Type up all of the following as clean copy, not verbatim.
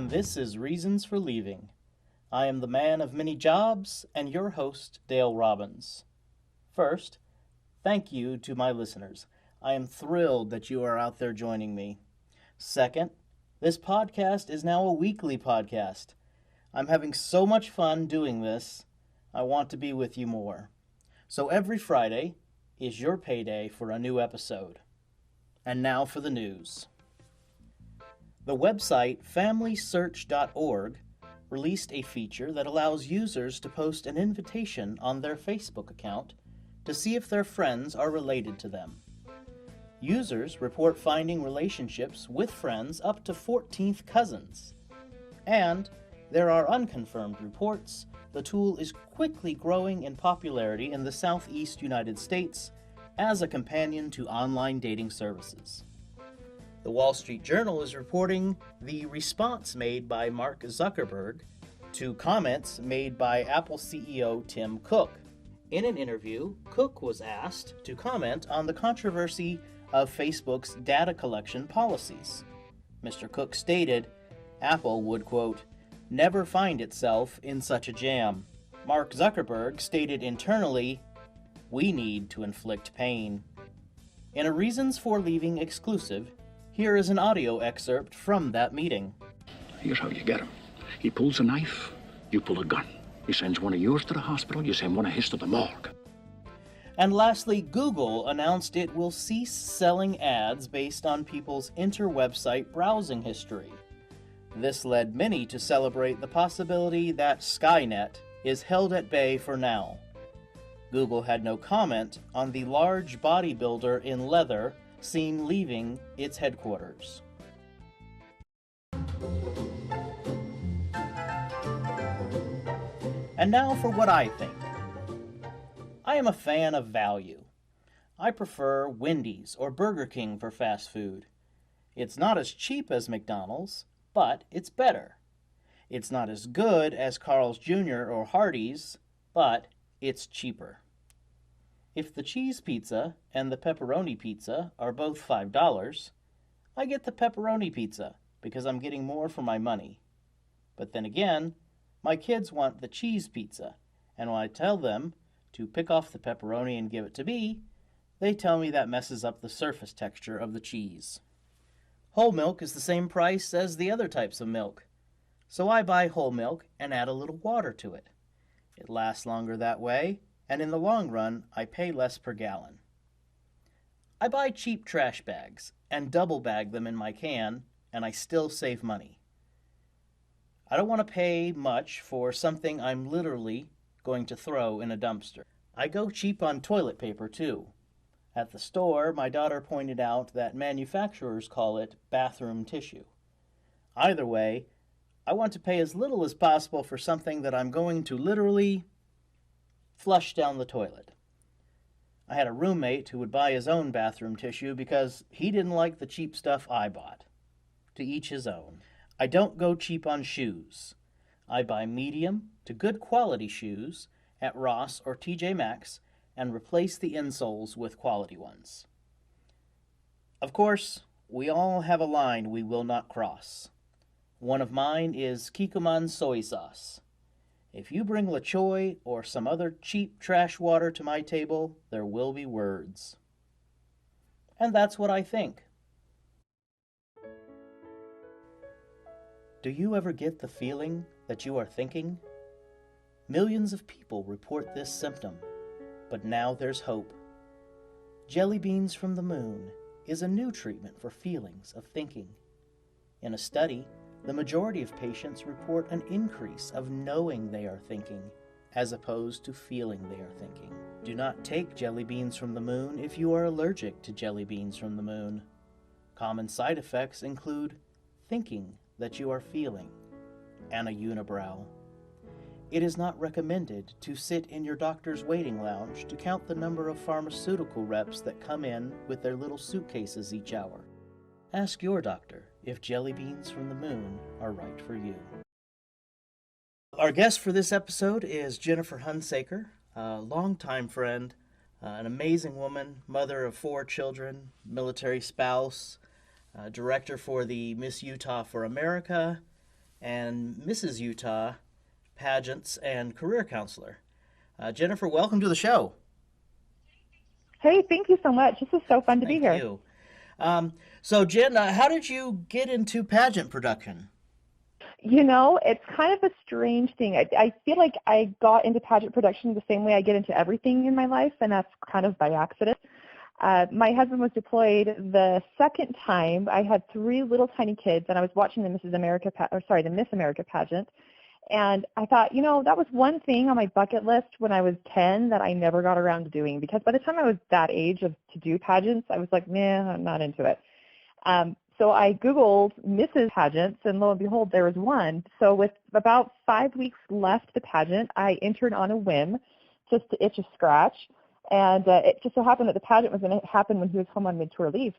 and this is Reasons for Leaving. I am the man of many jobs and your host, Dale Robbins. First, thank you to my listeners. I am thrilled that you are out there joining me. Second, this podcast is now a weekly podcast. I'm having so much fun doing this, I want to be with you more. So every Friday is your payday for a new episode. And now for the news. The website FamilySearch.org released a feature that allows users to post an invitation on their Facebook account to see if their friends are related to them. Users report finding relationships with friends up to 14th cousins. And there are unconfirmed reports the tool is quickly growing in popularity in the Southeast United States as a companion to online dating services. The Wall Street Journal is reporting the response made by Mark Zuckerberg to comments made by Apple CEO Tim Cook. In an interview, Cook was asked to comment on the controversy of Facebook's data collection policies. Mr. Cook stated Apple would, quote, never find itself in such a jam. Mark Zuckerberg stated internally, we need to inflict pain. In a Reasons for Leaving exclusive, here is an audio excerpt from that meeting. Here's how you get him. He pulls a knife, you pull a gun. He sends one of yours to the hospital, you send one of his to the morgue. And lastly, Google announced it will cease selling ads based on people's interwebsite browsing history. This led many to celebrate the possibility that Skynet is held at bay for now. Google had no comment on the large bodybuilder in leather seen leaving its headquarters. And now for what I think. I am a fan of value. I prefer Wendy's or Burger King for fast food. It's not as cheap as McDonald's, but it's better. It's not as good as Carl's Jr. or Hardee's, but it's cheaper. If the cheese pizza and the pepperoni pizza are both $5, I get the pepperoni pizza because I'm getting more for my money. But then again, my kids want the cheese pizza, and when I tell them to pick off the pepperoni and give it to me, they tell me that messes up the surface texture of the cheese. Whole milk is the same price as the other types of milk, so I buy whole milk and add a little water to it. It lasts longer that way, and in the long run, I pay less per gallon. I buy cheap trash bags and double bag them in my can, and I still save money. I don't want to pay much for something I'm literally going to throw in a dumpster. I go cheap on toilet paper, too. At the store, my daughter pointed out that manufacturers call it bathroom tissue. Either way, I want to pay as little as possible for something that I'm going to literally flush down the toilet. I had a roommate who would buy his own bathroom tissue because he didn't like the cheap stuff I bought. To each his own. I don't go cheap on shoes. I buy medium to good quality shoes at Ross or TJ Maxx and replace the insoles with quality ones. Of course, we all have a line we will not cross. One of mine is Kikkoman soy sauce. If you bring La Choy or some other cheap trash water to my table, there will be words. And that's what I think. Do you ever get the feeling that you are thinking? Millions of people report this symptom, but now there's hope. Jelly beans from the moon is a new treatment for feelings of thinking. In a study, the majority of patients report an increase of knowing they are thinking, as opposed to feeling they are thinking. Do not take jelly beans from the moon if you are allergic to jelly beans from the moon. Common side effects include thinking that you are feeling and a unibrow. It is not recommended to sit in your doctor's waiting lounge to count the number of pharmaceutical reps that come in with their little suitcases each hour. Ask your doctor if jelly beans from the moon are right for you. Our guest for this episode is Jennifer Hunsaker, a longtime friend, an amazing woman, mother of 4 children, military spouse, director for the Miss Utah for America, and Mrs. Utah pageants and career counselor. Jennifer, welcome to the show. Hey, thank you so much. This is so fun to be Thank here. you. So, Jen, how did you get into pageant production? It's kind of a strange thing. I feel like I got into pageant production the same way I get into everything in my life, and that's kind of by accident. My husband was deployed the second time. I had three little tiny kids, and I was watching the the Miss America pageant. And I thought, that was one thing on my bucket list when I was 10 that I never got around to doing, because by the time I was that age to do pageants, I was like, man, I'm not into it. So I Googled Mrs. Pageants, and lo and behold, there was one. So with about 5 weeks left the pageant, I entered on a whim just to itch a scratch. And it just so happened that the pageant was going to happen when he was home on mid-tour leave.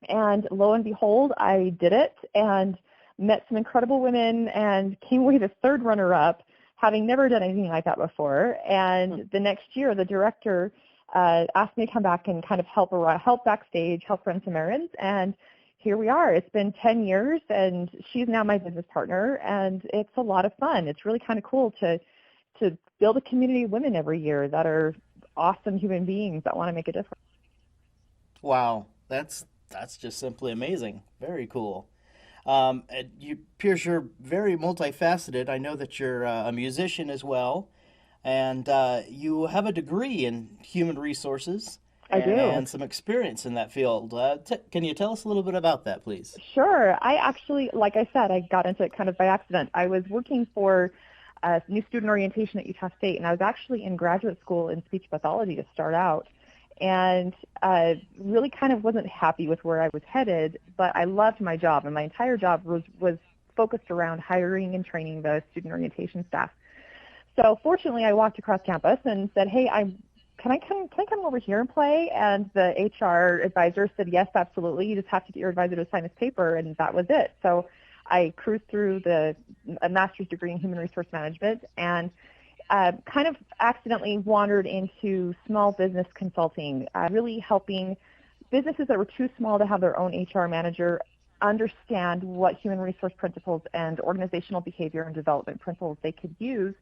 And lo and behold, I did it and met some incredible women and came away the third runner-up, having never done anything like that before. And the next year, the director asked me to come back and kind of help backstage, help run some errands. And here we are. It's been 10 years, and she's now my business partner, and it's a lot of fun. It's really kind of cool to build a community of women every year that are awesome human beings that want to make a difference. Wow, that's just simply amazing. Very cool. And you appears you're very multifaceted. I know that you're a musician as well, and you have a degree in human resources I do. and some experience in that field. Can you tell us a little bit about that, please? Sure. I actually, like I said, I got into it kind of by accident. I was working for new student orientation at Utah State, and I was actually in graduate school in speech pathology to start out, and really kind of wasn't happy with where I was headed, but I loved my job, and my entire job was focused around hiring and training the student orientation staff. So fortunately, I walked across campus and said, hey, can I come over here and play? And the HR advisor said, yes, absolutely. You just have to get your advisor to sign this paper, and that was it. So I cruised through a master's degree in human resource management and kind of accidentally wandered into small business consulting, really helping businesses that were too small to have their own HR manager understand what human resource principles and organizational behavior and development principles they could use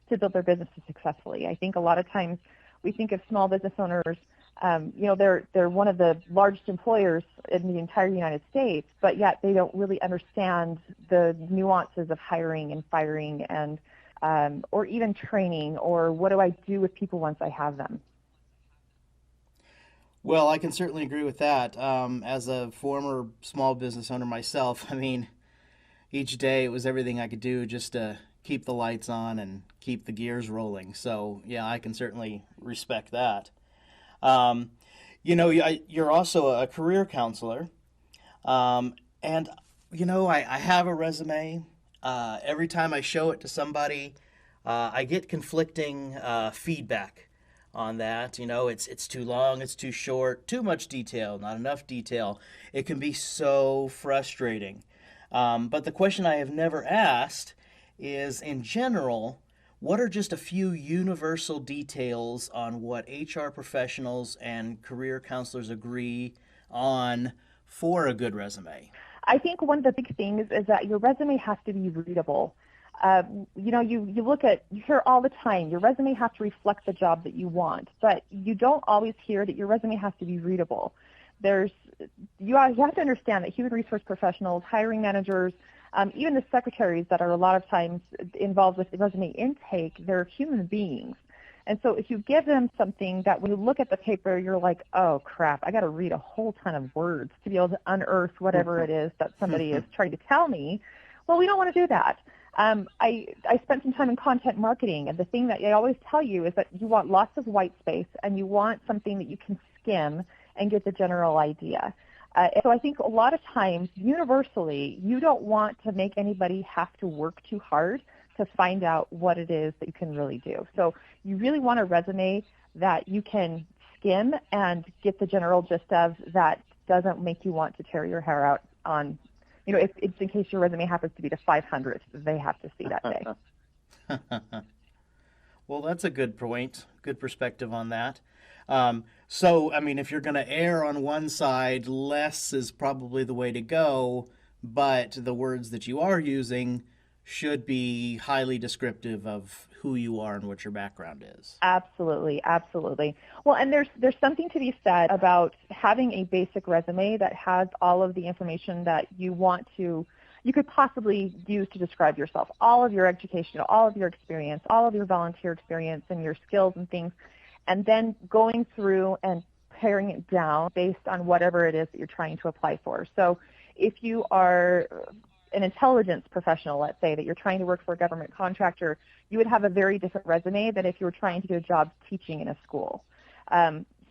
to build their businesses successfully. I think a lot of times we think of small business owners, they're one of the largest employers in the entire United States, but yet they don't really understand the nuances of hiring and firing and or even training, or what do I do with people once I have them. Well, I can certainly agree with that. As a former small business owner myself, I mean, each day it was everything I could do just to keep the lights on and keep the gears rolling. So, yeah, I can certainly respect that. Um, you're also a career counselor. And, I have a resume. Every time I show it to somebody, I get conflicting feedback on that. It's too long, it's too short, too much detail, not enough detail. It can be so frustrating. But the question I have never asked is, in general, what are just a few universal details on what HR professionals and career counselors agree on for a good resume? I think one of the big things is that your resume has to be readable. You hear all the time, your resume has to reflect the job that you want, but you don't always hear that your resume has to be readable. You have to understand that human resource professionals, hiring managers, even the secretaries that are a lot of times involved with resume intake, they're human beings. And so if you give them something that when you look at the paper, you're like, oh, crap, I got to read a whole ton of words to be able to unearth whatever it is that somebody is trying to tell me, well, we don't want to do that. I spent some time in content marketing, and the thing that I always tell you is that you want lots of white space, and you want something that you can skim and get the general idea. So I think a lot of times, universally, you don't want to make anybody have to work too hard to find out what it is that you can really do. So you really want a resume that you can skim and get the general gist of, that doesn't make you want to tear your hair out on, if in case your resume happens to be the 500th, they have to see that day. Well, that's a good point, good perspective on that. So, I mean, if you're going to err on one side, less is probably the way to go, but the words that you are using should be highly descriptive of who you are and what your background is. Absolutely, absolutely. Well, and there's something to be said about having a basic resume that has all of the information that you could possibly use to describe yourself, all of your education, all of your experience, all of your volunteer experience and your skills and things, and then going through and paring it down based on whatever it is that you're trying to apply for. So if you are an intelligence professional, let's say, that you're trying to work for a government contractor, you would have a very different resume than if you were trying to get a job teaching in a school.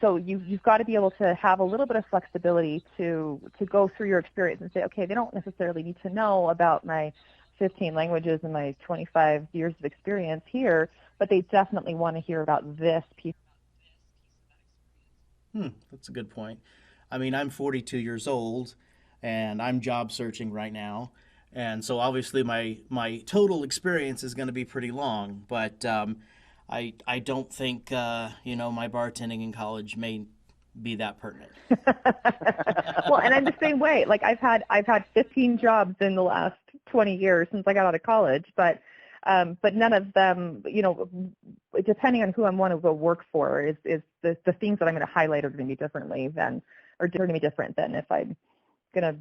So you've got to be able to have a little bit of flexibility to go through your experience and say, okay, they don't necessarily need to know about my 15 languages and my 25 years of experience here, but they definitely want to hear about this piece. That's a good point. I mean, I'm 42 years old and I'm job searching right now. And so obviously my total experience is going to be pretty long, but I don't think my bartending in college may be that pertinent. Well, and I'm the same way. Like I've had 15 jobs in the last 20 years since I got out of college, but none of them, depending on who I want to go work for, is the things that I'm going to highlight are going to be different than if I'm going to.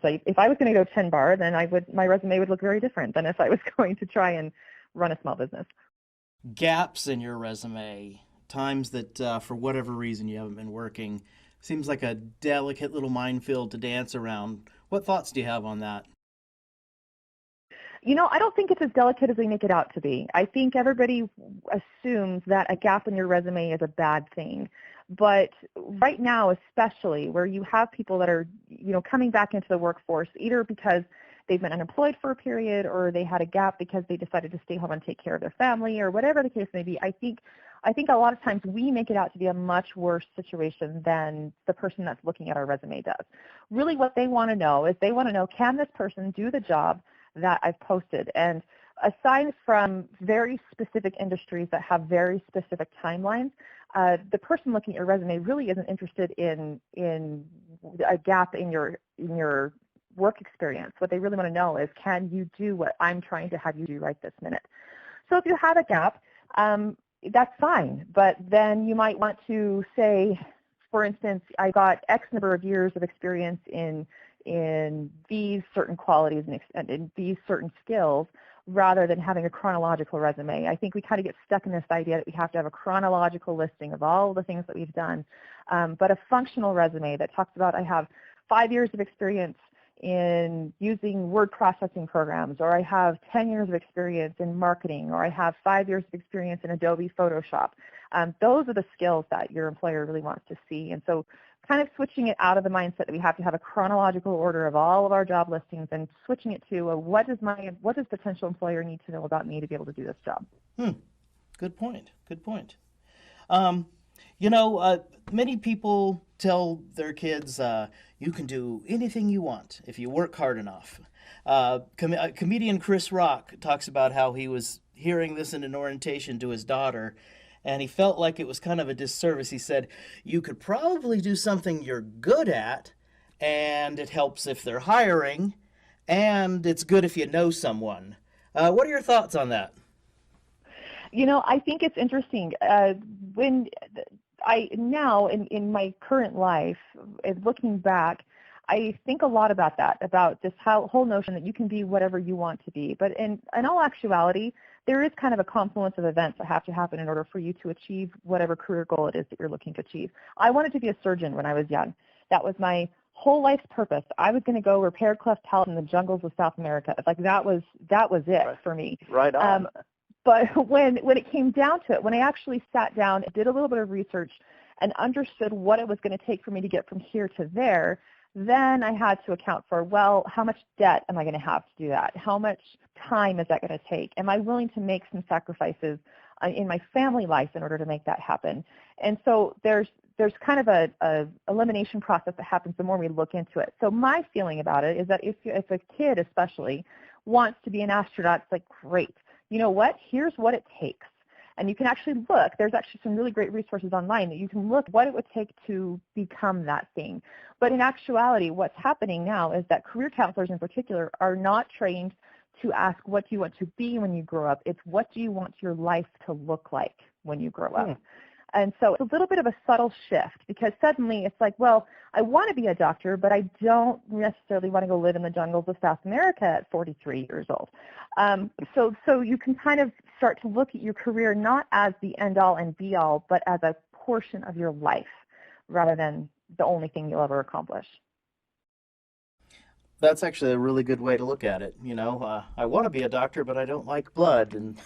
So if I was going to go 10 bar, then my resume would look very different than if I was going to try and run a small business. Gaps in your resume, times that for whatever reason you haven't been working, seems like a delicate little minefield to dance around. What thoughts do you have on that? I don't think it's as delicate as they make it out to be. I think everybody assumes that a gap in your resume is a bad thing. But right now, especially where you have people that are, coming back into the workforce, either because they've been unemployed for a period or they had a gap because they decided to stay home and take care of their family or whatever the case may be, I think a lot of times we make it out to be a much worse situation than the person that's looking at our resume does. Really what they want to know is can this person do the job that I've posted? And aside from very specific industries that have very specific timelines, the person looking at your resume really isn't interested in a gap in your work experience. What they really want to know is, can you do what I'm trying to have you do right this minute? So if you have a gap, that's fine. But then you might want to say, for instance, I got X number of years of experience in these certain qualities and in these certain skills, rather than having a chronological resume. I think we kind of get stuck in this idea that we have to have a chronological listing of all the things that we've done. But a functional resume that talks about, I have 5 years of experience in using word processing programs, or I have 10 years of experience in marketing, or I have 5 years of experience in Adobe Photoshop. Those are the skills that your employer really wants to see. And so kind of switching it out of the mindset that we have to have a chronological order of all of our job listings and switching it to what does potential employer need to know about me to be able to do this job? Good point. Good point. Many people tell their kids, you can do anything you want if you work hard enough. Comedian Chris Rock talks about how he was hearing this in an orientation to his daughter, and he felt like it was kind of a disservice. He said, you could probably do something you're good at, and it helps if they're hiring, and it's good if you know someone. What are your thoughts on that? I think it's interesting. When I now in my current life, looking back, I think a lot about that, about this whole notion that you can be whatever you want to be. But in all actuality, there is kind of a confluence of events that have to happen in order for you to achieve whatever career goal it is that you're looking to achieve. I wanted to be a surgeon when I was young. That was my whole life's purpose. I was going to go repair cleft palate in the jungles of South America. Like that was it for me. Right on. But when it came down to it, when I actually sat down, did a little bit of research, and understood what it was going to take for me to get from here to there, then I had to account for, well, how much debt am I going to have to do that? How much time is that going to take? Am I willing to make some sacrifices in my family life in order to make that happen? And so there's kind of a elimination process that happens the more we look into it. So my feeling about it is that if a kid especially wants to be an astronaut, it's like, great. You know what? Here's what it takes. And you can actually look. There's actually some really great resources online that you can look what it would take to become that thing. But in actuality, what's happening now is that career counselors in particular are not trained to ask, what do you want to be when you grow up? It's what do you want your life to look like when you grow up? And so it's a little bit of a subtle shift, because suddenly it's like, well, I want to be a doctor, but I don't necessarily want to go live in the jungles of South America at 43 years old. So you can kind of start to look at your career not as the end-all and be-all, but as a portion of your life rather than the only thing you'll ever accomplish. That's actually a really good way to look at it. I want to be a doctor, but I don't like blood and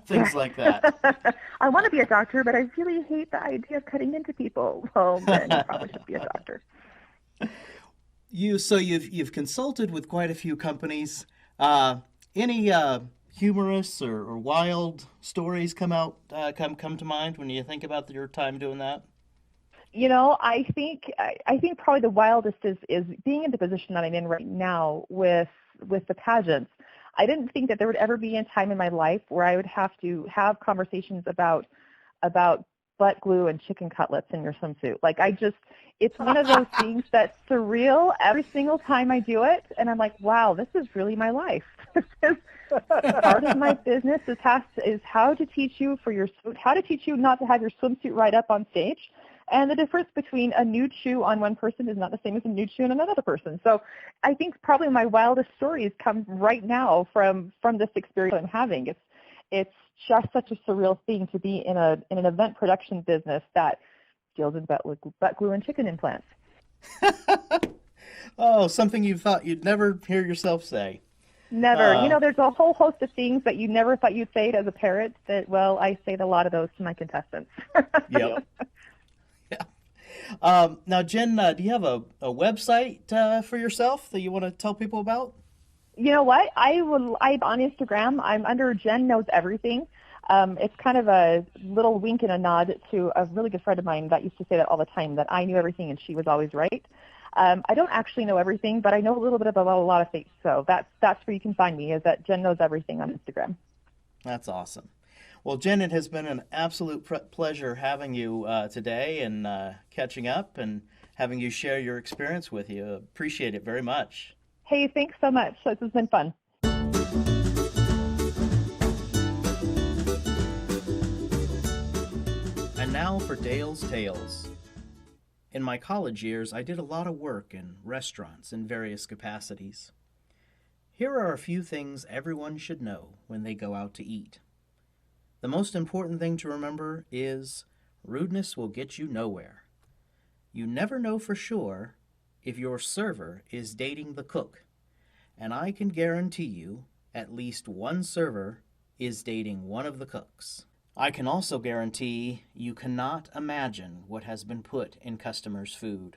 things like that. I want to be a doctor, but I really hate the idea of cutting into people. Well, then you probably should be a doctor. You've consulted with quite a few companies. Any humorous or wild stories come to mind when you think about your time doing that? I think probably the wildest is being in the position that I'm in right now with the pageants. I didn't think that there would ever be a time in my life where I would have to have conversations about butt glue and chicken cutlets in your swimsuit. It's one of those things that's surreal every single time I do it, and I'm like, wow, this is really my life. Part of my business is how to teach you not to have your swimsuit right up on stage. And the difference between a nude shoe on one person is not the same as a nude shoe on another person. So I think probably my wildest stories come right now from this experience I'm having. It's just such a surreal thing to be in an event production business that deals in butt glue and chicken implants. Oh, something you thought you'd never hear yourself say. Never. There's a whole host of things that you never thought you'd say as a parent that, well, I say a lot of those to my contestants. Yep. Now, Jen, do you have a website for yourself that you want to tell people about? You know what? I'm on Instagram. I'm under Jen Knows Everything. It's kind of a little wink and a nod to a really good friend of mine that used to say that all the time, that I knew everything and she was always right. I don't actually know everything, but I know a little bit about a lot of things. So that's where you can find me, is at Jen Knows Everything on Instagram. That's awesome. Well, Jen, it has been an absolute pleasure having you today and catching up and having you share your experience with you. Appreciate it very much. Hey, thanks so much. This has been fun. And now for Dale's Tales. In my college years, I did a lot of work in restaurants in various capacities. Here are a few things everyone should know when they go out to eat. The most important thing to remember is rudeness will get you nowhere. You never know for sure if your server is dating the cook, and I can guarantee you at least one server is dating one of the cooks. I can also guarantee you cannot imagine what has been put in customers' food.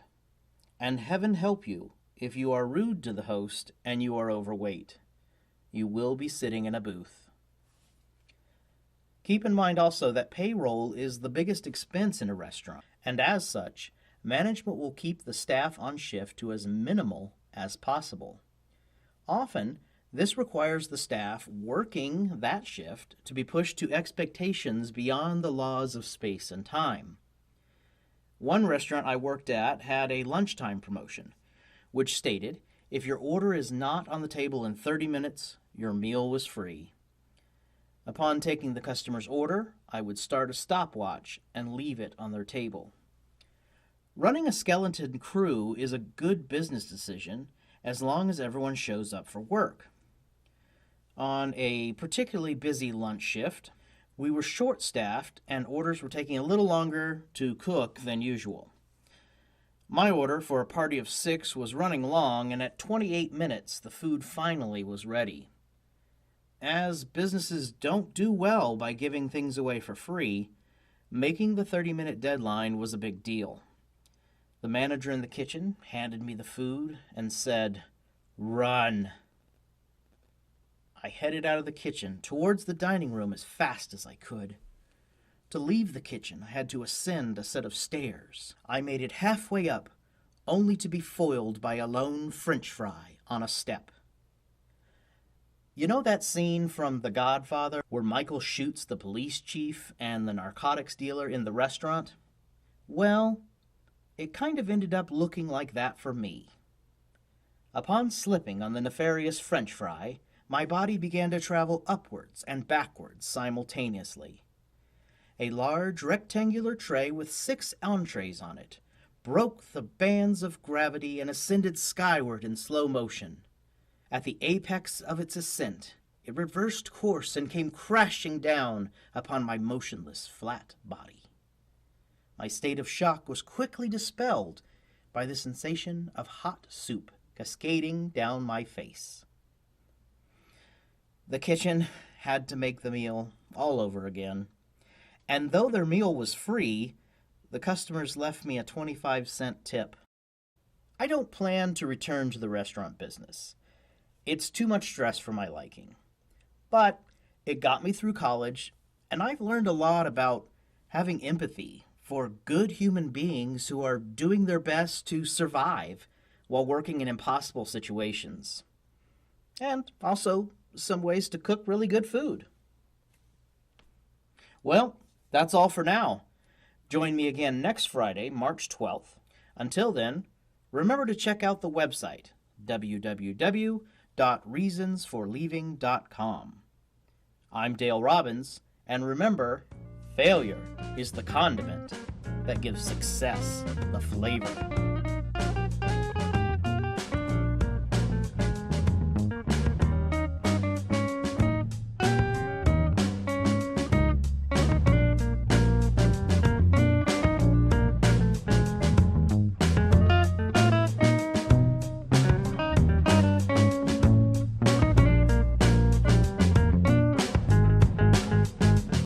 And heaven help you if you are rude to the host and you are overweight. You will be sitting in a booth. Keep in mind also that payroll is the biggest expense in a restaurant, and as such, management will keep the staff on shift to as minimal as possible. Often, this requires the staff working that shift to be pushed to expectations beyond the laws of space and time. One restaurant I worked at had a lunchtime promotion, which stated, if your order is not on the table in 30 minutes, your meal was free. Upon taking the customer's order, I would start a stopwatch and leave it on their table. Running a skeleton crew is a good business decision as long as everyone shows up for work. On a particularly busy lunch shift, we were short-staffed and orders were taking a little longer to cook than usual. My order for a party of 6 was running long, and at 28 minutes, the food finally was ready. As businesses don't do well by giving things away for free, making the 30-minute deadline was a big deal. The manager in the kitchen handed me the food and said, "Run." I headed out of the kitchen towards the dining room as fast as I could. To leave the kitchen, I had to ascend a set of stairs. I made it halfway up, only to be foiled by a lone French fry on a step. You know that scene from The Godfather where Michael shoots the police chief and the narcotics dealer in the restaurant? Well, it kind of ended up looking like that for me. Upon slipping on the nefarious French fry, my body began to travel upwards and backwards simultaneously. A large rectangular tray with 6 entrees on it broke the bands of gravity and ascended skyward in slow motion. At the apex of its ascent, it reversed course and came crashing down upon my motionless, flat body. My state of shock was quickly dispelled by the sensation of hot soup cascading down my face. The kitchen had to make the meal all over again, and though their meal was free, the customers left me a 25-cent tip. I don't plan to return to the restaurant business. It's too much stress for my liking. But it got me through college, and I've learned a lot about having empathy for good human beings who are doing their best to survive while working in impossible situations. And also some ways to cook really good food. Well, that's all for now. Join me again next Friday, March 12th. Until then, remember to check out the website, www.reasonsforleaving.com. I'm Dale Robbins, and remember, failure is the condiment that gives success the flavor.